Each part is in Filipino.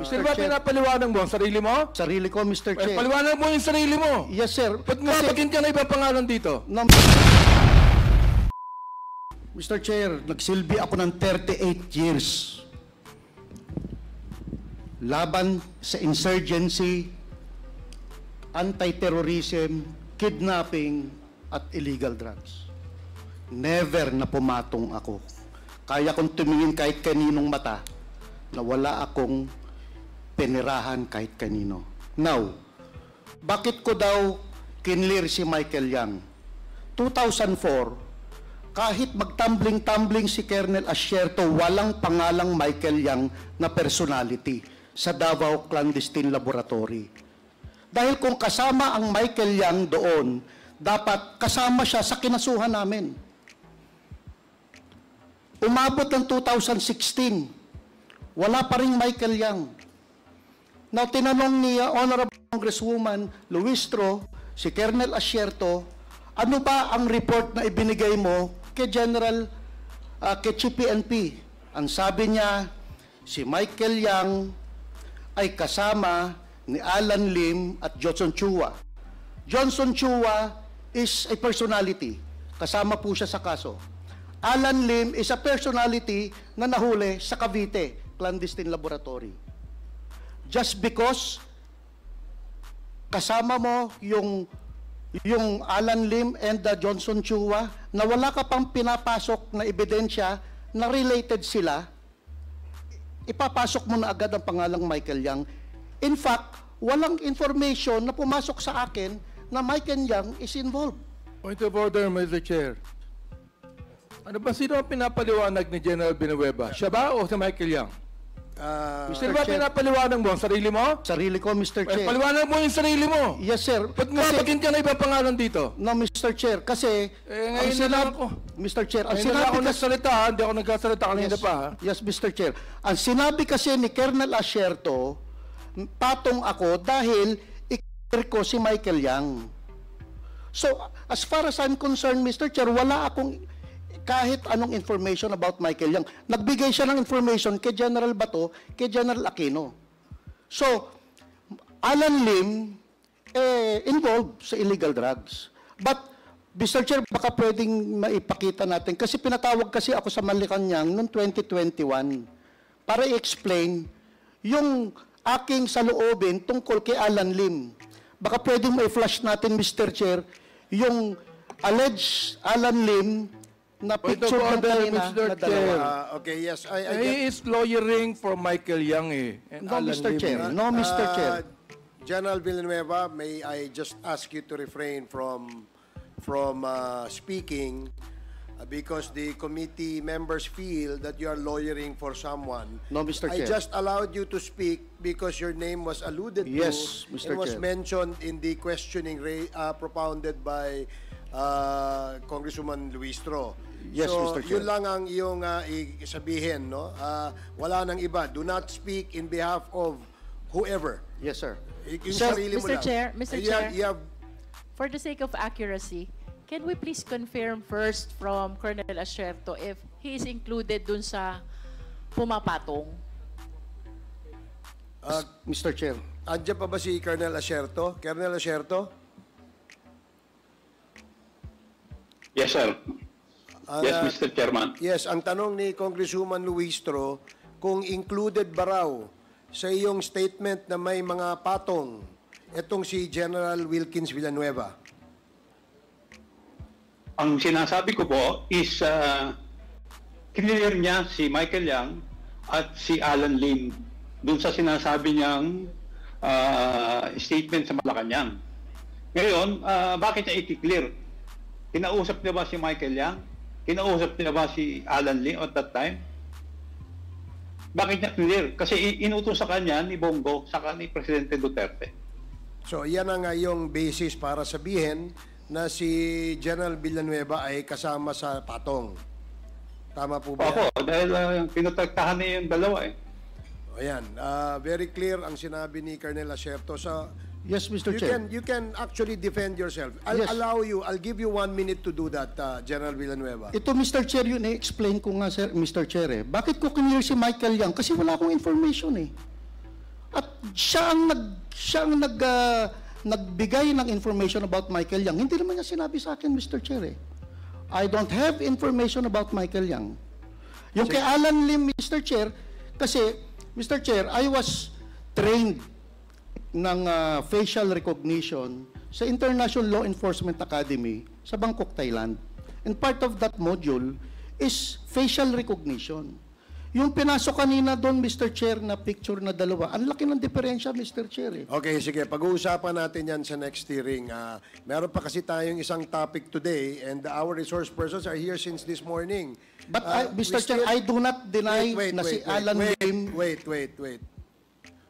Mr. Ba, pinapaliwanag mo ang sarili mo? Sarili ko, Mr. Chair. Paliwanag mo yung sarili mo. Yes, sir. Ba't mapagin ka na ibang pangalan dito? Mr. Chair, nagsilbi ako ng 38 years laban sa insurgency, anti-terrorism, kidnapping, at illegal drugs. Never na pumatong ako. Kaya kong tumingin kahit kaninong mata na wala akong pinirahan kahit kanino. Now, bakit ko daw kinlir si Michael Yang? 2004, kahit magtumbling-tumbling si Colonel Asierto, walang pangalang Michael Yang na personality sa Davao Clandestine Laboratory. Dahil kung kasama ang Michael Yang doon, dapat kasama siya sa kinasuhan namin. Umabot ng 2016, wala pa rin Michael Yang. Now, tinanong ni Honorable Congresswoman Luistro, si Colonel Asierto, ano ba ang report na ibinigay mo kay General, kay Chief PNP? Ang sabi niya, si Michael Yang ay kasama ni Alan Lim at Johnson Chua. Johnson Chua is a personality. Kasama po siya sa kaso. Alan Lim is a personality na nahuli sa Cavite Clandestine Laboratory. Just because kasama mo yung Alan Lim and Johnson Chua na wala ka pang pinapasok na ebidensya na related sila, ipapasok mo na agad ang pangalang Michael Yang. In fact, walang information na pumasok sa akin na Michael Yang is involved. Point of order, Mr. Chair. Ano ba, sino ang pinapaliwanag ni General Villanueva? Siya ba o si Michael Yang? Mr. Ba, pinapaliwanag mo ang sarili mo? Sarili ko, Mr. Chair. Paliwanag mo yung sarili mo. Yes, sir. Ba't mapagin ka na ibang pangalan dito? No, Mr. Chair, kasi ngayon na lang ako. Mr. Chair, ang sinabi ako nagsalita, hindi ako nagkasalita kanina pa. Ha? Yes, Mr. Chair. Ang sinabi kasi ni Colonel Asierto, patong ako dahil ikir ko si Michael Yang. So, as far as I'm concerned, Mr. Chair, wala akong kahit anong information about Michael Yang. Nagbigay siya ng information kay General Bato, kay General Aquino. So, Alan Lim, involved sa illegal drugs. But, Mr. Chair, baka pwedeng maipakita natin, kasi pinatawag kasi ako sa Malacanang noong 2021 para i-explain yung aking saloobin tungkol kay Alan Lim. Baka pwedeng ma-flash natin, Mr. Chair, yung alleged Alan Lim na picture ng kanina na dalawa. Okay, yes. He is lawyering for Michael Yang No, Mr. Chair. No, Mr. Chair. General Villanueva, may I just ask you to refrain from speaking because the committee members feel that you are lawyering for someone. No, Mr. Chair. I just allowed you to speak because your name was alluded to. Yes, Mr. And was Chair. mentioned in the questioning propounded by Congresswoman Luistro. Yes, so, Mr. Chair. yun lang ang iyong sabihin, no? Wala nang iba. Do not speak in behalf of whoever. Yes, sir. Yung Sir, sarili mo Mr. lang. Chair, Mr. Chair. You have, For the sake of accuracy, can we please confirm first from Colonel Asierto if he is included dun sa pumapatong? Mr. Chair. Andiyan pa ba si Colonel Asierto? Colonel Asierto? Yes, sir. Yes, Mr. Chairman. Yes, ang tanong ni Congresswoman Luistro, kung included ba raw sa iyong statement na may mga patong itong si General Wilkins Villanueva? Ang sinasabi ko po is clear niya si Michael Yang at si Alan Lim dun sa sinasabi niyang statement sa Malacanang. Ngayon, bakit niya i-clear? Kinausap niya ba si Michael Yang? Kinausap niya ba si Alan Lim at that time? Bakit niya clear? Kasi inutos sa kanya ni Bongo, saka ni Presidente Duterte. So, yan ang iyong basis para sabihin na si General Villanueva ay kasama sa patong. Tama po ba yan? Opo, dahil pinotektahan niya yung dalawa eh. O yan, very clear ang sinabi ni Colonel Asierto. So, Yes, Mr. Chair. you can actually defend yourself. Yes. I'll give you 1 minute to do that, General Villanueva. Ito, Mr. Chair, yun explain ko nga, sir, Mr. Chair. Bakit ko kinlear si Michael Yang? Kasi wala akong information eh. At nagbigay ng information about Michael Yang. Hindi naman niya sinabi sa akin, Mr. Chair. I don't have information about Michael Yang. Yung kay Alan Lim, Mr. Chair, kasi, Mr. Chair, I was trained ng facial recognition sa International Law Enforcement Academy sa Bangkok, Thailand. And part of that module is facial recognition. Yung pinasok kanina doon, Mr. Chair, na picture na dalawa, ang laki ng diferensya, Mr. Chair. Okay, sige. Pag-uusapan natin yan sa next hearing. Meron pa kasi tayong isang topic today and our resource persons are here since this morning. But, Mr. Chair, I do not deny na si Alan Lim... Wait.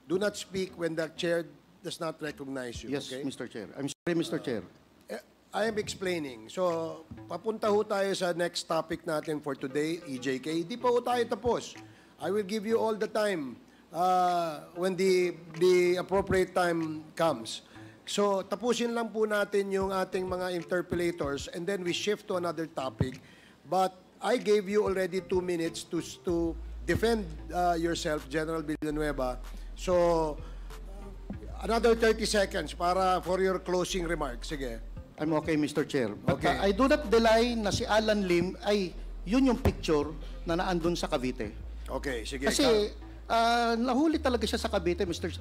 Do not speak when the chair does not recognize you. Yes, okay? Mr. Chair. I'm sorry, Mr. Chair. I am explaining. So, papunta ho tayo sa next topic natin for today, EJK. Hindi pa ho tayo tapos. I will give you all the time when the appropriate time comes. So, tapusin lang po natin yung ating mga interpellators and then we shift to another topic. But I gave you already 2 minutes to defend yourself, General Villanueva. So, another 30 seconds for your closing remarks. Sige. I'm okay, Mr. Chair. But Okay. I do not deny na si Alan Lim ay yun yung picture na naandun sa Cavite. Okay, sige. Kasi nahuli talaga siya sa Cavite, Mr. Chair.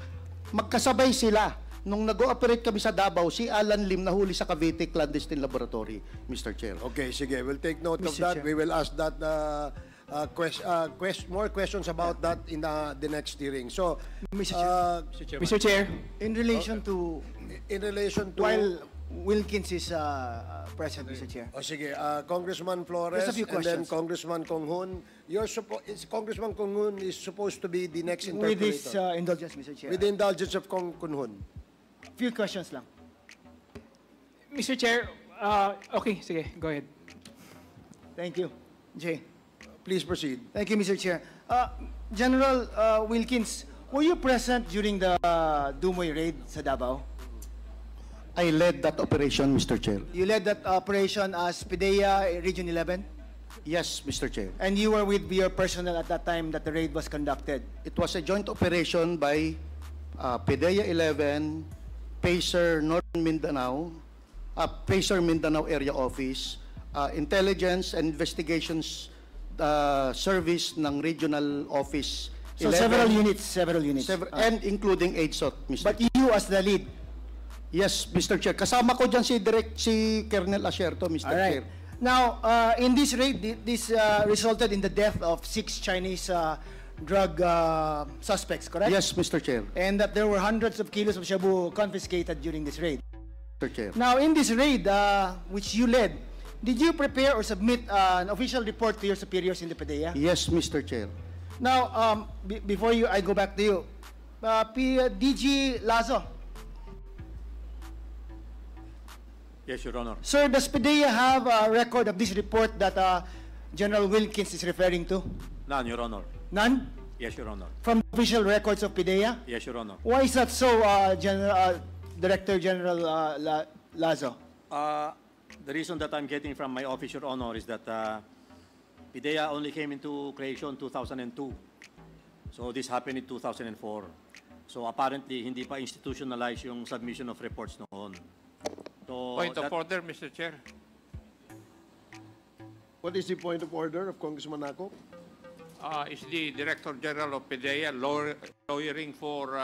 Magkasabay sila. Nung nag-ooperate kami sa Davao, si Alan Lim nahuli sa Cavite Clandestine Laboratory, Mr. Chair. Okay, sige. We'll take note of Mr. that. Chair. We will ask that more questions about that in the next hearing. So, Mr. Chair, in relation to in relation to... while Wilkins is present, Mr. Chair. sige, Congressman Flores Just a few and then questions. Congressman Konghun. Congressman Konghun is supposed to be the next With interpolator. this indulgence, Mr. Chair. With the indulgence of Konghun. Few questions lang. Mr. Chair, okay, sige, go ahead. Thank you. Jay. Please proceed. Thank you, Mr. Chair. General Wilkins, were you present during the Dumoy raid sa Davao? I led that operation, Mr. Chair. You led that operation as PIDEA Region 11? Yes, Mr. Chair. And you were with your personnel at that time that the raid was conducted? It was a joint operation by PIDEA 11, PACER Northern Mindanao, PACER Mindanao Area Office, Intelligence and Investigations Service ng Regional Office So 11, several units. and including AIDSOT, Mr. But you as the lead? Yes, Mr. Chair. Kasama ko dyan si Colonel Asierto, Mr. All right. Chair. Now, in this raid, this resulted in the death of 6 Chinese drug suspects, correct? Yes, Mr. Chair. And that there were hundreds of kilos of shabu confiscated during this raid. Mr. Chair. Now, in this raid, which you led, did you prepare or submit an official report to your superiors in the PIDEA? Yes, Mr. Chair. Now, before I go back to you, DG Lazo. Yes, Your Honor. Sir, does PIDEA have a record of this report that General Wilkins is referring to? None, Your Honor. None? Yes, Your Honor. From official records of PIDEA? Yes, Your Honor. Why is that so, Director General Lazo? The reason that I'm getting from my office, Your Honor, is that PIDEA only came into creation 2002. So this happened in 2004. So apparently, hindi pa institutionalized yung submission of reports noon. So Point of order, Mr. Chair. What is the point of order of Congressman Ako? Is the Director General of PIDEA lawyering for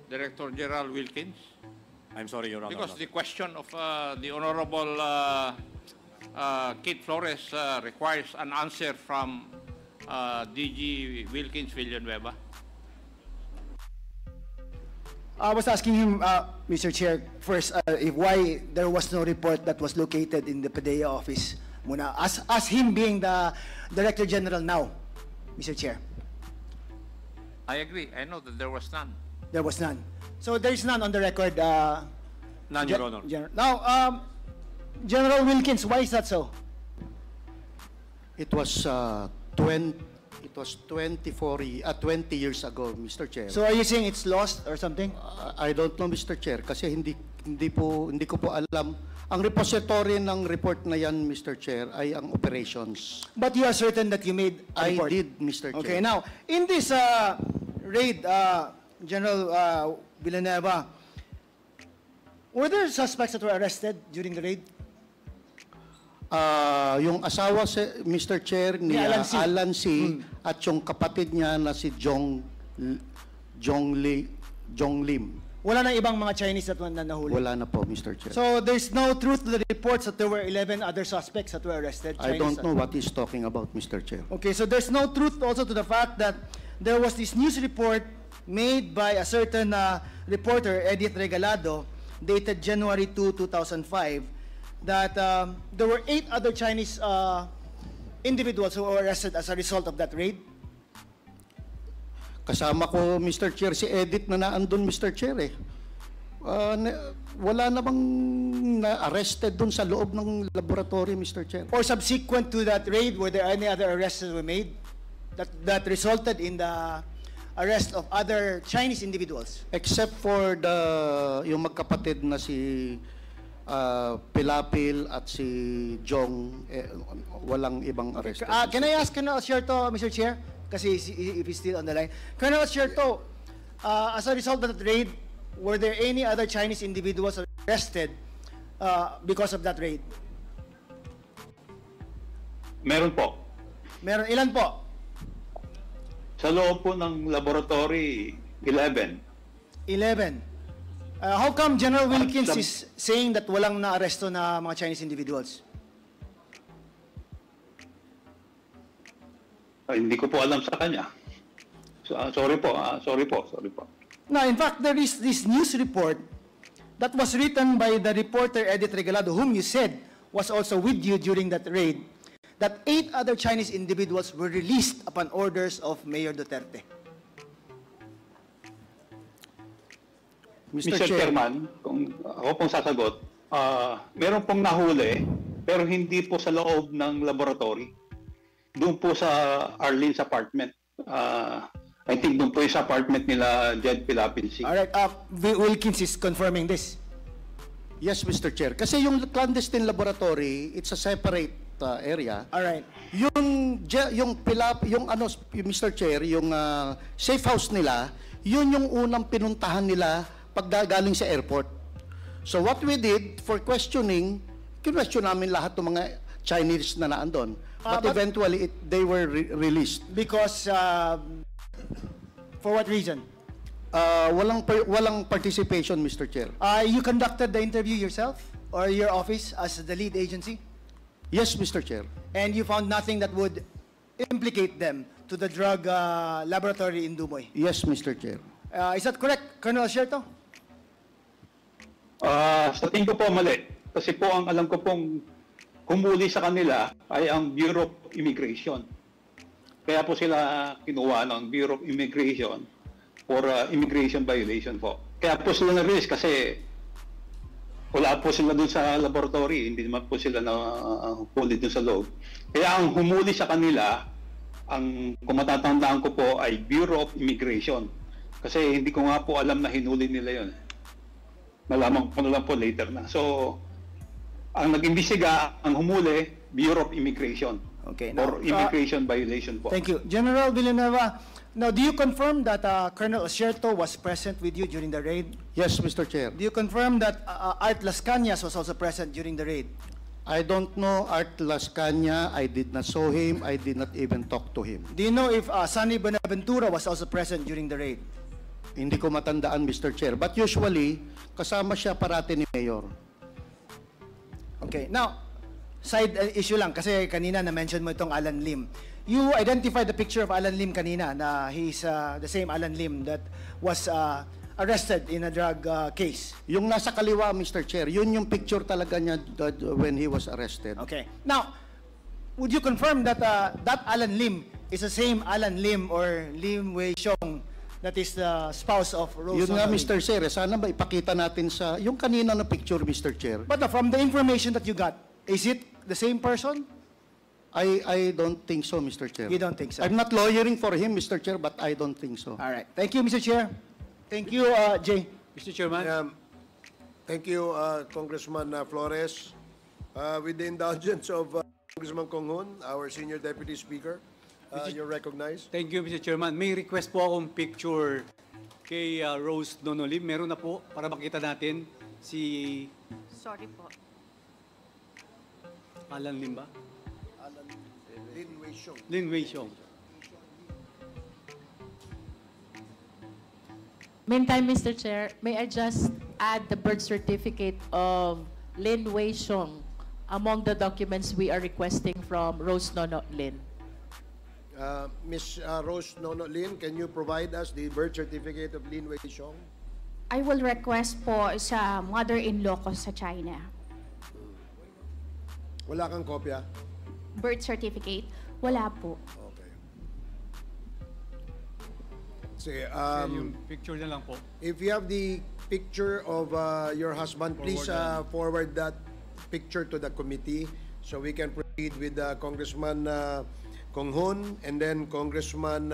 Director General Wilkins? I'm sorry, Your Honor. Because the question of the Honorable Kate Flores requires an answer from DG Wilkins Villanueva. I was asking him, Mr. Chair, first, why there was no report that was located in the PIDEA office. Muna, as him being the Director General now, Mr. Chair. I agree. I know that there was none. There was none. So there is none on the record. None, Your Honor. Now, General Wilkins, why is that so? It was 20 years ago, Mr. Chair. So are you saying it's lost or something? I don't know, Mr. Chair, kasi hindi ko po alam. Ang repository ng report na yan, Mr. Chair, ay ang operations. But you are certain that you made a I report? did, Mr. Chair. Okay, now, in this raid, General Villanueva, were there suspects that were arrested during the raid? Yung asawa si Mr. Chair ni Alan C. Alan C. At yung kapatid niya na si Jong Lim. Wala na ibang mga Chinese that na nahuli? Wala na po, Mr. Chair. So there's no truth to the reports that there were 11 other suspects that were arrested? I don't Chinese- know what he's talking about, Mr. Chair. Okay, so there's no truth also to the fact that there was this news report made by a certain reporter, Edith Regalado, dated January 2, 2005, that there were 8 other Chinese individuals who were arrested as a result of that raid? Kasama ko, Mr. Chair, si Edith na naandun, Mr. Chair eh. Wala namang na-arrested dun sa loob ng laboratory, Mr. Chair. Or subsequent to that raid, were there any other arrests that were made that resulted in the arrest of other Chinese individuals? Except for yung magkapatid na si Pilapil at si Jong, walang ibang arrested. Can I ask Colonel Sierto, Mr. Chair? Kasi if he's still on the line. Colonel Sierto, as a result of that raid, were there any other Chinese individuals arrested because of that raid? Meron po. Meron, ilan po? Sa loob po ng laboratory, 11. 11. How come General Wilkins is saying that walang na-aresto na mga Chinese individuals? Hindi ko po alam sa kanya. Sorry po. No, in fact, there is this news report that was written by the reporter Edith Regalado, whom you said was also with you during that raid, that 8 other Chinese individuals were released upon orders of Mayor Duterte. Mr. Mr. Chair, Chairman, kung ako pong sasagot, meron pong nahuli, pero hindi po sa loob ng laboratory. Doon po sa Arlene's apartment. I think doon po yung sa apartment nila Jed Pilapil. Alright, Wilkins is confirming this. yes, Mr. Chair. Kasi yung clandestine laboratory, it's a separate area. Alright. Yung Mr. Chair, yung safe house nila, yun yung unang pinuntahan nila pagdagaling sa airport. So what we did for questioning, kinwestiyon namin lahat ng mga Chinese na naandun. But eventually, they were released. Because, for what reason? Walang participation, Mr. Chair. You conducted the interview yourself or your office as the lead agency? Yes, Mr. Chair. And you found nothing that would implicate them to the drug laboratory in Dumoy? Yes, Mr. Chair. Is that correct, Colonel Sierto? Sa tingin ko po mali. Kasi po ang alam ko pong humuli sa kanila ay ang Bureau of Immigration. Kaya po sila kinuha ng Bureau of Immigration for immigration violation po. Kaya po sila na-release kasi wala po sila dun sa laboratory. Hindi naman po sila na huli dun sa loob. Kaya ang humuli sa kanila, kung matatandaan ko po, ay Bureau of Immigration. Kasi hindi ko nga po alam na hinuli nila yun. Nalaman ko na lang po later na. So, ang nag-imbestiga, ang humuli, Bureau of Immigration. Okay. For immigration violation po. Thank you. General Villanueva, now do you confirm that Colonel Sierto was present with you during the raid? Yes, Mr. Chair. Do you confirm that Art Las Cañas was also present during the raid? I don't know Art Las Cañas. I did not saw him. I did not even talk to him. Do you know if Sunny Buenaventura was also present during the raid? Hindi ko matandaan, Mr. Chair. But usually, kasama siya parati ni Mayor. Okay. Now, side issue lang kasi kanina na-mention mo itong Alan Lim. You identified the picture of Alan Lim kanina na he's the same Alan Lim that was arrested in a drug case. Yung nasa kaliwa, Mr. Chair, yun yung picture talaga niya when he was arrested. Okay. Now, would you confirm that that Alan Lim is the same Alan Lim or Lim Wei Xiong that is the spouse of Rose? Yun nga, Sonali? Mr. Chair, sana ba ipakita natin sa, yung kanina na picture, Mr. Chair. But from the information that you got, is it the same person? I don't think so, Mr. Chair. You don't think so? I'm not lawyering for him, Mr. Chair, but I don't think so. All right. Thank you, Mr. Chair. Thank you, Jay. Mr. Chairman. Thank you, Congressman Flores. With the indulgence of Congressman Konghon, our Senior Deputy Speaker, You're recognized. Thank you, Mr. Chairman. May request po akong picture kay Rose Nonolim. Meron na po para makita natin si Sorry po. Alan Lim ba? Lin Wei Xiong. Lin Wei Xiong. Meantime, Mr. Chair, may I just add the birth certificate of Lin Wei Xiong among the documents we are requesting from Rose Nono Lin? Ms. Rose Nono Lin, can you provide us the birth certificate of Lin Wei Xiong? I will request po sa mother-in-law ko sa China. Wala kang kopya? Birth certificate? Wala po. Okay. Sige, Yung picture na lang po. if you have the picture of your husband, please forward that picture to the committee so we can proceed with Congressman Kong Hoon and then Congressman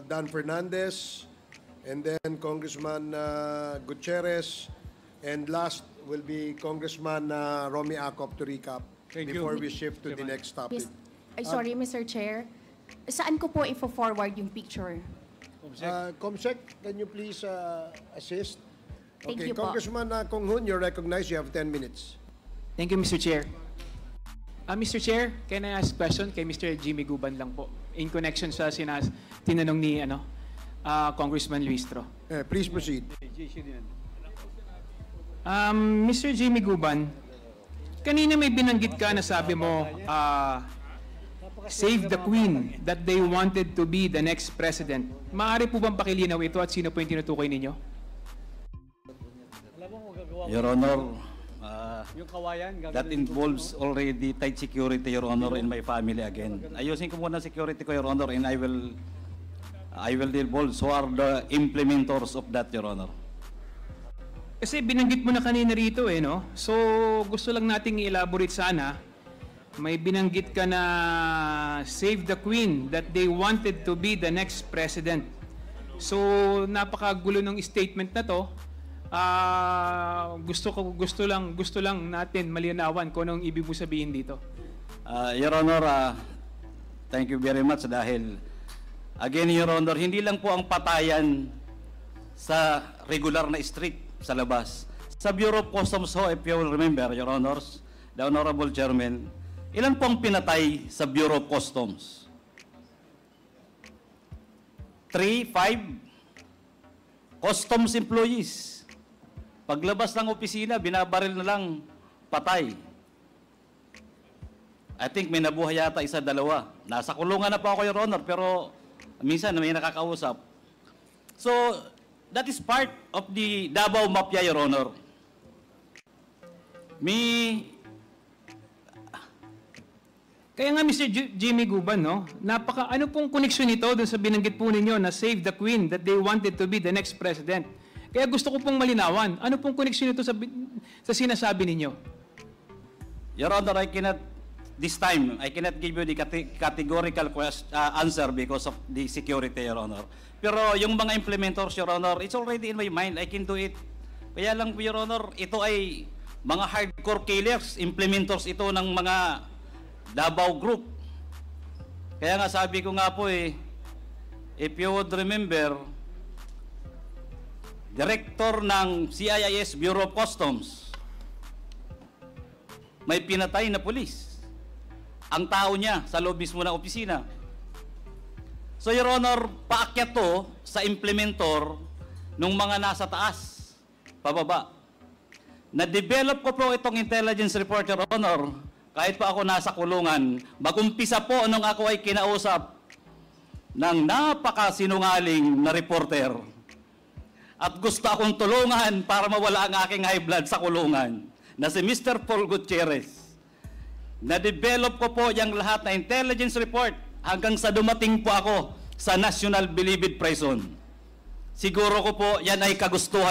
Dan Fernandez and then Congressman Gutierrez and last will be Congressman Romy Acop to recap before we shift to the next topic. Sorry, Mr. Chair. Saan ko po i-forward yung picture? Comsec, can you please assist? Thank Okay, you po. Congressman Kong Hoon, you're recognized. You have 10 minutes. Thank you, Mr. Chair. Mr. Chair, can I ask question kay Mr. Jimmy Guban lang po in connection sa tinanong ni Congressman Luistro. Please proceed. Mr. Jimmy Guban, kanina may binanggit ka na sabi mo, save the Queen, that they wanted to be the next president. Maaari po bang pakilinaw ito at sino po yung tinutukoy ninyo? Your Honor, Yung kawayan, that involves already tight security, Your Honor, in my family again. Ayusin ko muna security ko, Your Honor, and I will divulge who are the implementors of that, Your Honor. Kasi binanggit mo na kanina rito no? So gusto lang nating i-elaborate sana. May binanggit ka na save the Queen, that they wanted to be the next president. So napakagulo ng statement na to. Gusto lang natin malinawan kung anong ibig mo sabihin dito. Your Honor, thank you very much dahil again, Your Honor, hindi lang po ang patayan sa regular na street sa labas. Sa Bureau of Customs ho, if you will remember, Your Honors, the Honorable Chairman, ilan po ang pinatay sa Bureau of Customs? 3, 5 customs employees. Paglabas ng opisina, binabaril na lang, patay. I think may nabuhay yata isa, dalawa. Nasa kulungan na po ako, Your Honor, pero minsan may nakakausap. So, that is part of the Davao Mafia, Your Honor. Kaya nga Mr. Jimmy Guban, no? Ano pong koneksyon nito doon sa binanggit po ninyo na save the Queen, that they wanted to be the next president? Kaya gusto ko pong malinawan. Ano pong koneksyon nito sa sinasabi ninyo? Your Honor, this time, I cannot give you the categorical answer because of the security, Your Honor. Pero yung mga implementors, Your Honor, it's already in my mind. I can do it. Kaya lang, Your Honor, ito ay mga hardcore killers, implementors ito ng mga Davao Group. Kaya nga sabi ko nga po if you would remember, Director ng CIIS Bureau of Customs, may pinatay na pulis. Ang tao niya sa loob mismo ng opisina. So, Your Honor, paakyat to sa implementor nung mga nasa taas, pababa. Na-develop ko po itong intelligence report, Your Honor, kahit pa ako nasa kulungan, mag-umpisa po nung ako ay kinausap ng napakasinungaling na reporter. At gusto akong tulungan para mawala ang aking high blood sa kulungan, na si Mr. Paul Gutierrez. Na-develop ko po yung lahat na intelligence report hanggang sa dumating po ako sa National Bilibid Prison. Siguro ko po yan ay kagustuhan